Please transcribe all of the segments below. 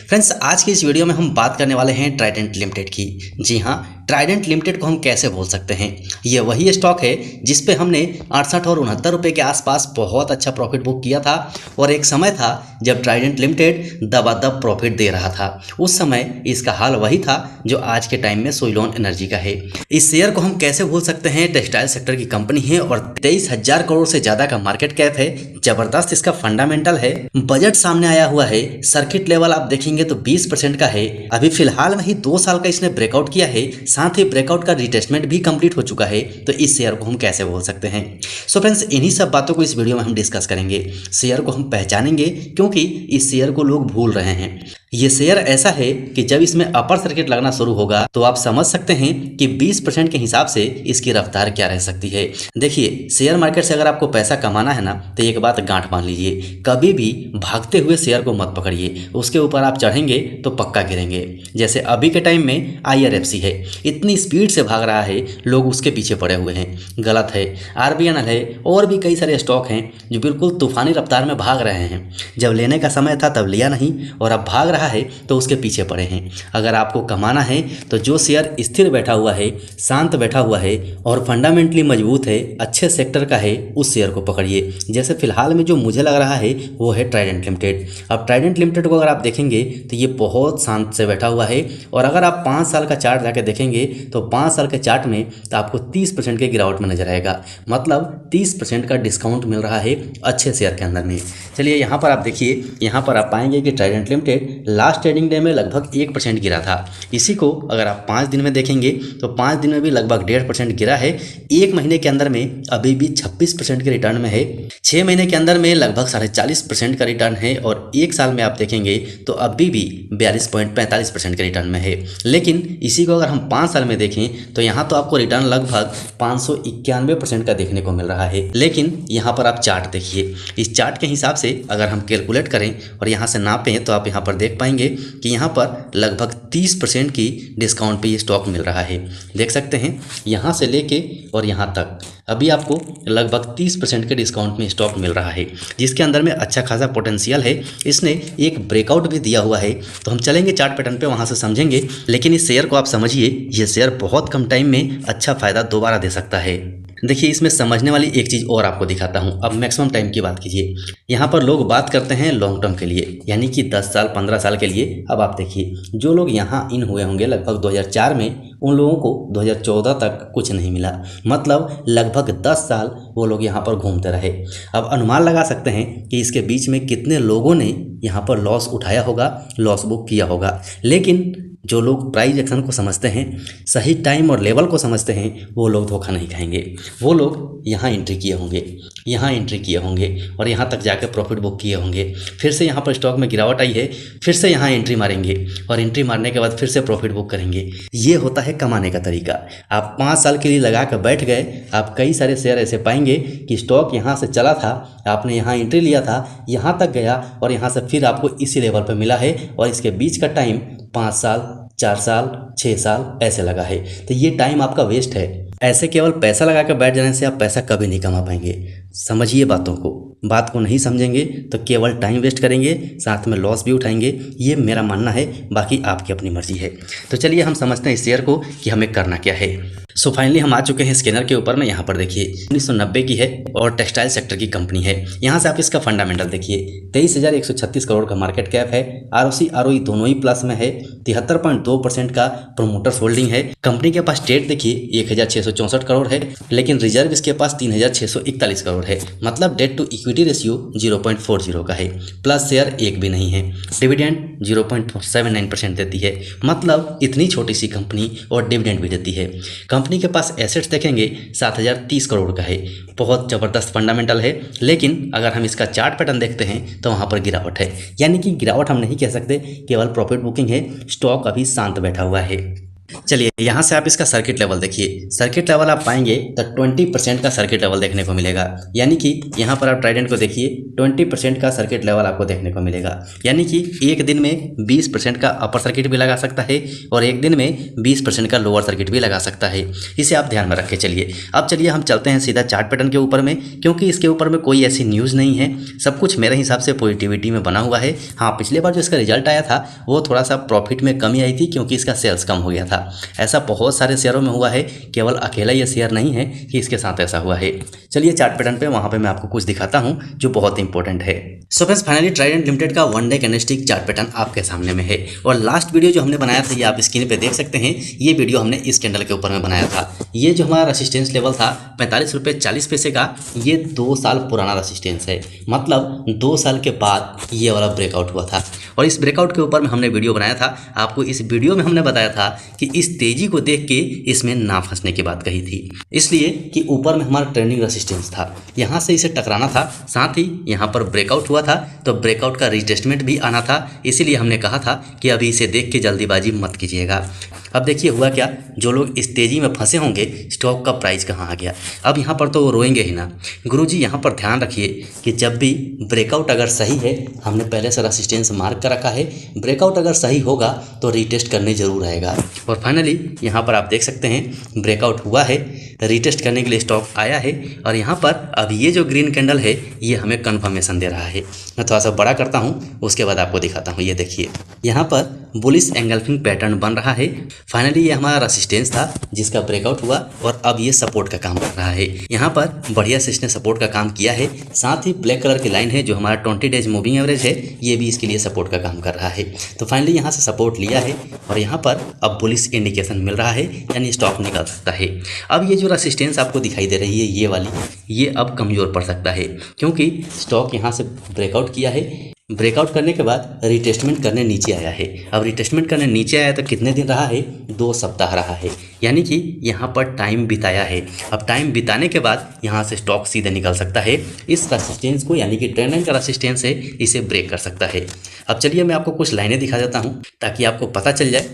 Friends, आज की इस वीडियो में हम बात करने वाले हैं ट्राइडेंट लिमिटेड की। जी हाँ, ट्राइडेंट लिमिटेड को हम कैसे भूल सकते हैं। ये वही स्टॉक है जिस पे हमने 68 और 69 रुपये के आसपास बहुत अच्छा प्रॉफिट बुक किया था और एक समय था जब ट्राइडेंट लिमिटेड दबादब प्रॉफिट दे रहा था। उस समय इसका हाल वही था जो आज के टाइम में सुइलोन एनर्जी का है। इस शेयर को हम कैसे भूल सकते हैं। टेक्सटाइल सेक्टर की कंपनी है और 23,000 करोड़ से ज्यादा का मार्केट कैप है। जबरदस्त इसका फंडामेंटल है। बजट सामने आया हुआ है। सर्किट लेवल आप देखेंगे तो 20% का है। अभी फिलहाल में ही 2 साल का इसने ब्रेकआउट किया है, साथ ही ब्रेकआउट का रिटेस्टमेंट भी कंप्लीट हो चुका है। तो इस शेयर को हम कैसे बोल सकते हैं। सो फ्रेंड्स, इन्हीं सब बातों को इस वीडियो में हम डिस्कस करेंगे। शेयर को हम पहचानेंगे क्योंकि इस शेयर को लोग भूल रहे हैं। ये शेयर ऐसा है कि जब इसमें अपर सर्किट लगना शुरू होगा तो आप समझ सकते हैं कि 20% के हिसाब से इसकी रफ्तार क्या रह सकती है। देखिए, शेयर मार्केट से अगर आपको पैसा कमाना है ना, तो एक बात गांठ बांध लीजिए, कभी भी भागते हुए शेयर को मत पकड़िए। उसके ऊपर आप चढ़ेंगे तो पक्का गिरेंगे। जैसे अभी के टाइम में IRFC है, इतनी स्पीड से भाग रहा है, लोग उसके पीछे पड़े हुए हैं। गलत है। RBNL है और भी कई सारे स्टॉक हैं जो बिल्कुल तूफानी रफ्तार में भाग रहे हैं। जब लेने का समय था तब लिया नहीं और अब भाग रहा है तो उसके पीछे पड़े हैं। अगर आपको कमाना है तो जो शेयर स्थिर बैठा हुआ है, शांत बैठा हुआ है और फंडामेंटली मजबूत है, अच्छे सेक्टर का है, उस शेयर को पकड़िए। जैसे फिलहाल में जो मुझे लग रहा है वो है ट्राइडेंट लिमिटेड। अब ट्राइडेंट लिमिटेड को अगर आप देखेंगे तो ये बहुत शांत से बैठा हुआ है और अगर आप 5 साल का चार्ट जाके देखेंगे तो 5 साल के चार्ट में तो आपको 30% के गिरावट में नजर आएगा। मतलब 30% का डिस्काउंट मिल रहा है अच्छे शेयर के अंदर में। चलिए यहाँ पर आप देखिए, यहाँ पर आप पाएंगे कि Trident limited last trading day में लगभग 1% गिरा था। इसी को अगर आप 5 दिन में देखेंगे तो 5 दिन में भी लगभग 1.5% गिरा है। 1 महीने के अंदर में अभी भी 26% के रिटर्न में है। 6 महीने के अंदर में लगभग 40.5% का रिटर्न है और 1 साल में आप देखेंगे तो अभी भी 42.45% के रिटर्न में है। लेकिन इसी को अगर हम 5 साल में देखें तो यहाँ तो आपको रिटर्न लगभग 591% का देखने को मिल रहा है। लेकिन यहाँ पर आप चार्ट देखिए, इस चार्ट के हिसाब से अगर हम कैलकुलेट करें और यहाँ से नापें तो आप यहाँ पर देख पाएंगे कि यहाँ पर लगभग 30% की डिस्काउंट पे ये स्टॉक मिल रहा है। देख सकते हैं यहाँ से लेके और यहाँ तक अभी आपको लगभग 30% के डिस्काउंट में स्टॉक मिल रहा है, जिसके अंदर में अच्छा खासा पोटेंशियल है। इसने एक ब्रेकआउट भी दिया हुआ है, तो हम चलेंगे चार्ट पैटर्न पे, वहाँ से समझेंगे। लेकिन इस शेयर को आप समझिए, ये शेयर बहुत कम टाइम में अच्छा फायदा दोबारा दे सकता है। देखिए, इसमें समझने वाली एक चीज़ और आपको दिखाता हूँ। अब मैक्सिमम टाइम की बात कीजिए। यहाँ पर लोग बात करते हैं लॉन्ग टर्म के लिए, यानी कि 10 साल 15 साल के लिए। अब आप देखिए, जो लोग यहाँ इन हुए होंगे लगभग 2004 में, उन लोगों को 2014 तक कुछ नहीं मिला। मतलब लगभग 10 साल वो लोग यहाँ पर घूमते रहे। अब अनुमान लगा सकते हैं कि इसके बीच में कितने लोगों ने यहाँ पर लॉस उठाया होगा, लॉस बुक किया होगा। लेकिन जो लोग प्राइस एक्शन को समझते हैं, सही टाइम और लेवल को समझते हैं, वो लोग धोखा नहीं खाएंगे। वो लोग यहाँ एंट्री किए होंगे, यहाँ एंट्री किए होंगे और यहाँ तक जाकर प्रॉफिट बुक किए होंगे। फिर से यहाँ पर स्टॉक में गिरावट आई है, फिर से यहाँ एंट्री मारेंगे और एंट्री मारने के बाद फिर से प्रॉफिट बुक करेंगे। ये होता है कमाने का तरीका। आप 5 साल के लिए लगा कर बैठ गए, आप कई सारे शेयर ऐसे पाएंगे कि स्टॉक यहाँ से चला था, आपने यहाँ एंट्री लिया था, यहाँ तक गया और यहाँ से फिर आपको इसी लेवल पर मिला है और इसके बीच का टाइम 5 साल, 4 साल, 6 साल ऐसे लगा है। तो ये टाइम आपका वेस्ट है। ऐसे केवल पैसा लगा कर बैठ जाने से आप पैसा कभी नहीं कमा पाएंगे। समझिए बातों को। बात को नहीं समझेंगे तो केवल टाइम वेस्ट करेंगे, साथ में लॉस भी उठाएंगे। ये मेरा मानना है, बाकी आपकी अपनी मर्जी है। तो चलिए हम समझते हैं इस शेयर को कि हमें करना क्या है। सो फाइनली हम आ चुके हैं स्कैनर के ऊपर में। यहाँ पर देखिए 1990 की है और टेक्सटाइल सेक्टर की कंपनी है। यहाँ से आप इसका फंडामेंटल देखिए, 23,136 करोड़ का मार्केट कैप है। ROC ROE दोनों ही प्लस में है। 73.2% का प्रोमोटर्स होल्डिंग है। कंपनी के पास डेट देखिए 1,664 करोड़ है, लेकिन रिजर्व इसके पास 3,641 करोड़ है। मतलब डेट टू इक्विटी रेशियो 0.40 का है। प्लस शेयर एक भी नहीं है। डिविडेंड 0.79% देती है। मतलब इतनी छोटी सी कंपनी और डिविडेंड भी देती है। कंपनी के पास एसेट्स देखेंगे 7,030 करोड़ का है। बहुत ज़बरदस्त फंडामेंटल है। लेकिन अगर हम इसका चार्ट पैटर्न देखते हैं तो वहाँ पर गिरावट है। यानी कि गिरावट हम नहीं कह सकते, केवल प्रॉफिट बुकिंग है। स्टॉक अभी शांत बैठा हुआ है। चलिए यहाँ से आप इसका सर्किट लेवल देखिए, सर्किट लेवल आप पाएंगे तो 20% का सर्किट लेवल देखने को मिलेगा। यानी कि यहाँ पर आप ट्राइडेंट को देखिए 20% का सर्किट लेवल आपको देखने को मिलेगा। यानी कि एक दिन में 20% का अपर सर्किट भी लगा सकता है और एक दिन में 20% का लोअर सर्किट भी लगा सकता है। इसे आप ध्यान में रखें। चलिए अब चलिए हम चलते हैं सीधा चार्ट पैटर्न के ऊपर में, क्योंकि इसके ऊपर में कोई ऐसी न्यूज़ नहीं है, सब कुछ मेरे हिसाब से पॉजिटिविटी में बना हुआ है। हाँ, पिछले बार जो इसका रिजल्ट आया था वो थोड़ा सा प्रॉफिट में कमी आई थी, क्योंकि इसका सेल्स कम हो गया था। ऐसा बहुत सारे शेयरों में हुआ है, केवल अकेला ये शेयर नहीं है कि इसके साथ ऐसा हुआ है। चलिए चार्ट पैटर्न पे वहाँ पे मैं आपको कुछ दिखाता हूँ जो बहुत इंपॉर्टेंट है। So friends, finally Trident limited का one day candlestick chart pattern आपके सामने में है। और लास्ट वीडियो जो हमने बनाया था ये आप स्क्रीन पे देख सकते हैं, ये वीडियो हमने इस कैंडल के ऊपर में बनाया था। ये जो हमारा रेसिस्टेंस लेवल था 45 रुपये 40 पैसे का, ये 2 साल पुराना रेसिस्टेंस है। मतलब 2 साल के बाद ये वाला ब्रेकआउट हुआ था और इस ब्रेकआउट के ऊपर में हमने वीडियो बनाया था। आपको इस वीडियो में हमने बताया था कि इस तेजी को देख के इसमें ना फंसने की बात कही थी, इसलिए कि ऊपर में हमारा ट्रेंडिंग रेसिस्टेंस था, यहाँ से इसे टकराना था, साथ ही यहाँ पर ब्रेकआउट हुआ था तो ब्रेकआउट का रिटेस्टमेंट भी आना था। इसीलिए हमने कहा था कि अभी इसे देख के जल्दीबाजी मत कीजिएगा। अब देखिए हुआ क्या, जो लोग इस तेज़ी में फंसे होंगे स्टॉक का प्राइस कहाँ आ गया। अब यहाँ पर तो वो रोएंगे ही ना। गुरुजी यहाँ पर ध्यान रखिए कि जब भी ब्रेकआउट अगर सही है, हमने पहले से रेसिस्टेंस मार्क कर रखा है, ब्रेकआउट अगर सही होगा तो रीटेस्ट करने जरूर आएगा। और फाइनली यहाँ पर आप देख सकते हैं ब्रेकआउट हुआ है, रीटेस्ट करने के लिए स्टॉक आया है और यहाँ पर अब ये जो ग्रीन कैंडल है ये हमें कन्फर्मेशन दे रहा है। मैं थोड़ा सा बड़ा करता हूँ, उसके बाद आपको दिखाता हूँ। ये देखिए यहाँ पर बुलिश एंगल्फिंग पैटर्न बन रहा है। फाइनली ये हमारा रेसिस्टेंस था जिसका ब्रेकआउट हुआ और अब ये सपोर्ट का काम कर रहा है। यहाँ पर बढ़िया से इसने सपोर्ट का काम किया है, साथ ही ब्लैक कलर की लाइन है जो हमारा 20 डेज मूविंग एवरेज है, ये भी इसके लिए सपोर्ट का काम कर रहा है। तो फाइनली यहाँ से सपोर्ट लिया है और यहाँ पर अब बुलिश इंडिकेशन मिल रहा है, यानी स्टॉक निकल सकता है। अब ये जो रेसिस्टेंस आपको दिखाई दे रही है ये वाली, ये अब कमज़ोर पड़ सकता है, क्योंकि स्टॉक यहाँ से ब्रेकआउट किया है, ब्रेकआउट करने के बाद रिटेस्टमेंट करने नीचे आया है। अब रिटेस्टमेंट करने नीचे आया तो कितने दिन रहा है, 2 सप्ताह रहा है, यानी कि यहाँ पर टाइम बिताया है। अब टाइम बिताने के बाद यहाँ से स्टॉक सीधे निकल सकता है, इस रेसिस्टेंस को, यानी कि ट्रेंड लाइन का रेसिस्टेंस है, इसे ब्रेक कर सकता है। अब चलिए मैं आपको कुछ लाइनें दिखा देता हूँ ताकि आपको पता चल जाए।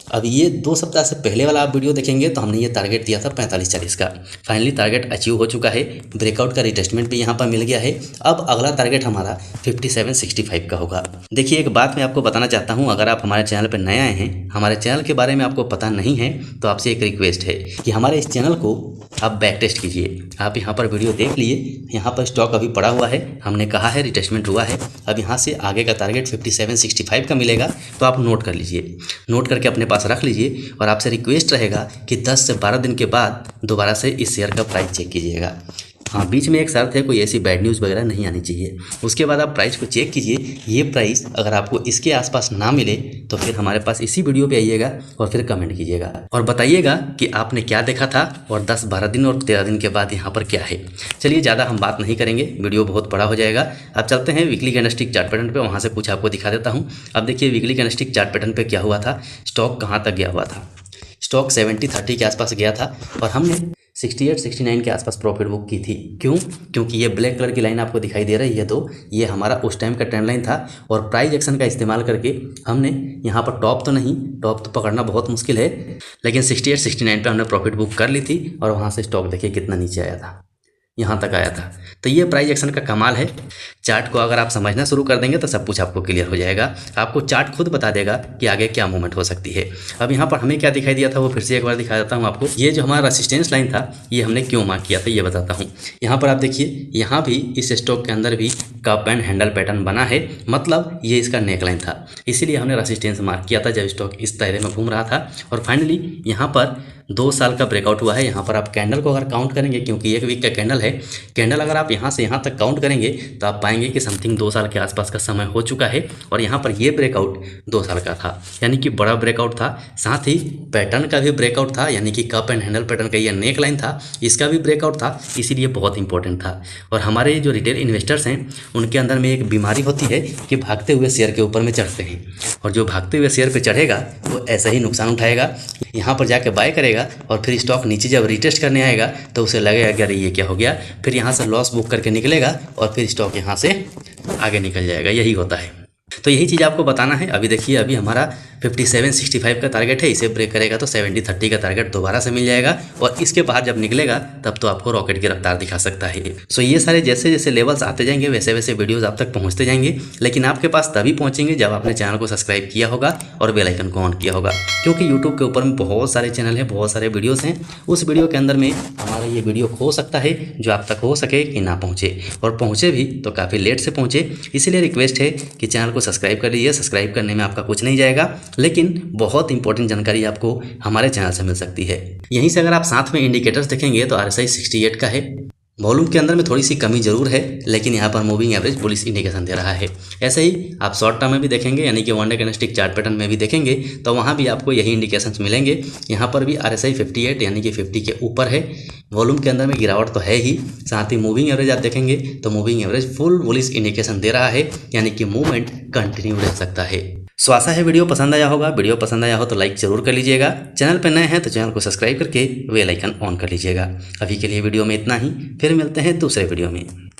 अब ये 2 सप्ताह से पहले वाला आप वीडियो देखेंगे तो हमने ये टारगेट दिया था 45-40 का, फाइनली टारगेट अचीव हो चुका है, ब्रेकआउट का रिटेस्टमेंट भी यहाँ पर मिल गया है। अब अगला टारगेट हमारा 57-65 का होगा। देखिए एक बात मैं आपको बताना चाहता हूँ, अगर आप हमारे चैनल पर नए आए हैं, हमारे चैनल के बारे में आपको पता नहीं है, तो आपसे एक रिक्वेस्ट है कि हमारे इस चैनल को आप बैक टेस्ट कीजिए। आप यहाँ पर वीडियो देख लिए, यहाँ पर स्टॉक अभी पड़ा हुआ है, हमने कहा है रिटेस्टमेंट हुआ है, अब यहाँ से आगे का टारगेट 57-65 का मिलेगा, तो आप नोट कर लीजिए, नोट करके अपने पास रख लीजिए। और आपसे रिक्वेस्ट रहेगा कि 10 से 12 दिन के बाद दोबारा से इस शेयर का प्राइस चेक कीजिएगा। हाँ, बीच में एक शर्त है, कोई ऐसी बैड न्यूज़ वगैरह नहीं आनी चाहिए। उसके बाद आप प्राइस को चेक कीजिए, ये प्राइस अगर आपको इसके आसपास ना मिले तो फिर हमारे पास इसी वीडियो पे आइएगा और फिर कमेंट कीजिएगा और बताइएगा कि आपने क्या देखा था और 10-12 दिन और 13 दिन के बाद यहाँ पर क्या है। चलिए ज़्यादा हम बात नहीं करेंगे, वीडियो बहुत बड़ा हो जाएगा। अब चलते हैं वीकली कैंडलस्टिक चार्ट पैटर्न पे, वहाँ से कुछ आपको दिखा देता हूँ। अब देखिए वीकली कैंडलस्टिक चार्ट पैटर्न पे क्या हुआ था, स्टॉक कहाँ तक गया हुआ था। स्टॉक 70-30 के आसपास गया था और हमने 68-69 के आसपास प्रॉफिट बुक की थी। क्यों? क्योंकि ये ब्लैक कलर की लाइन आपको दिखाई दे रही है, तो ये हमारा उस टाइम का ट्रेंड लाइन था और प्राइस एक्शन का इस्तेमाल करके हमने यहाँ पर टॉप तो पकड़ना बहुत मुश्किल है, लेकिन 68-69 पे हमने प्रॉफिट बुक कर ली थी और वहाँ से स्टॉक देखिए कितना नीचे आया था, यहाँ तक आया था। तो ये प्राइस एक्शन का कमाल है। चार्ट को अगर आप समझना शुरू कर देंगे तो सब कुछ आपको क्लियर हो जाएगा, आपको चार्ट खुद बता देगा कि आगे क्या मूवमेंट हो सकती है। अब यहाँ पर हमें क्या दिखाई दिया था वो फिर से एक बार दिखा देता हूँ आपको। ये जो हमारा रेसिस्टेंस लाइन था ये हमने क्यों मार्क किया था ये बताता हूँ। यहाँ पर आप देखिए, यहाँ भी इस स्टॉक के अंदर भी कप एंड हैंडल पैटर्न बना है, मतलब ये इसका नेक लाइन था, इसीलिए हमने रेसिस्टेंस मार्क किया था जब स्टॉक इस दायरे में घूम रहा था। और फाइनली यहाँ पर 2 साल का ब्रेकआउट हुआ है। यहाँ पर आप कैंडल को अगर काउंट करेंगे, क्योंकि 1 वीक का कैंडल है, कैंडल अगर आप यहाँ से यहाँ तक काउंट करेंगे तो आप पाएंगे कि समथिंग 2 साल के आसपास का समय हो चुका है। और यहाँ पर ये ब्रेकआउट 2 साल का था, यानी कि बड़ा ब्रेकआउट था, साथ ही पैटर्न का भी ब्रेकआउट था, यानी कि कप एंड हैंडल पैटर्न का ये नेक लाइन था, इसका भी ब्रेकआउट था, इसीलिए बहुत इंपॉर्टेंट था। और हमारे जो रिटेल इन्वेस्टर्स हैं उनके अंदर में एक बीमारी होती है कि भागते हुए शेयर के ऊपर में चढ़ते हैं, और जो भागते हुए शेयर पे चढ़ेगा वो ऐसा ही नुकसान उठाएगा, यहाँ पर जाके बाय करेगा और फिर स्टॉक नीचे जब रिटेस्ट करने आएगा तो उसे लगेगा कि अरे ये क्या हो गया, फिर यहाँ से लॉस बुक करके निकलेगा और फिर स्टॉक यहाँ से आगे निकल जाएगा, यही होता है। तो यही चीज़ आपको बताना है। अभी देखिए अभी हमारा 5765 का टारगेट है, इसे ब्रेक करेगा तो 7030 का टारगेट दोबारा से मिल जाएगा और इसके बाहर जब निकलेगा तब तो आपको रॉकेट की रफ्तार दिखा सकता है। सो ये सारे जैसे जैसे लेवल्स आते जाएंगे वैसे वैसे वीडियोस आप तक पहुंचते जाएंगे, लेकिन आपके पास तभी पहुंचेंगे जब आपने चैनल को सब्सक्राइब किया होगा और बेल आइकन को ऑन किया होगा, क्योंकि यूट्यूब के ऊपर में बहुत सारे चैनल हैं, बहुत सारे वीडियोस हैं। उस वीडियो के अंदर में हमारा ये वीडियो हो सकता है जो आप तक हो सके कि ना पहुँचे, और पहुँचे भी तो काफ़ी लेट से पहुँचे। इसलिए रिक्वेस्ट है कि चैनल को सब्सक्राइब कर लीजिए। सब्सक्राइब करने में आपका कुछ नहीं जाएगा, लेकिन बहुत इंपॉर्टेंट जानकारी आपको हमारे चैनल से मिल सकती है। यहीं से अगर आप साथ में इंडिकेटर्स देखेंगे तो RSI 68 का है। वॉल्यूम के अंदर में थोड़ी सी कमी जरूर है, लेकिन यहाँ पर मूविंग एवरेज बुलिश इंडिकेशन दे रहा है। ऐसे ही आप शॉर्ट टर्म में भी देखेंगे, यानी कि 1 डे कैंडलस्टिक चार्ट पैटर्न में भी देखेंगे तो वहाँ भी आपको यही इंडिकेशंस मिलेंगे। यहाँ पर भी RSI 58 यानी कि 50 के ऊपर है। वॉल्यूम के अंदर में गिरावट तो है ही, साथ ही मूविंग एवरेज आप देखेंगे तो moving average full bullish indication दे रहा है, यानी कि मूवमेंट कंटिन्यू रह सकता है। सो आशा है वीडियो पसंद आया होगा। वीडियो पसंद आया हो तो लाइक जरूर कर लीजिएगा। चैनल पर नए हैं तो चैनल को सब्सक्राइब करके बेल आइकन ऑन कर लीजिएगा। अभी के लिए वीडियो में इतना ही, फिर मिलते हैं दूसरे वीडियो में।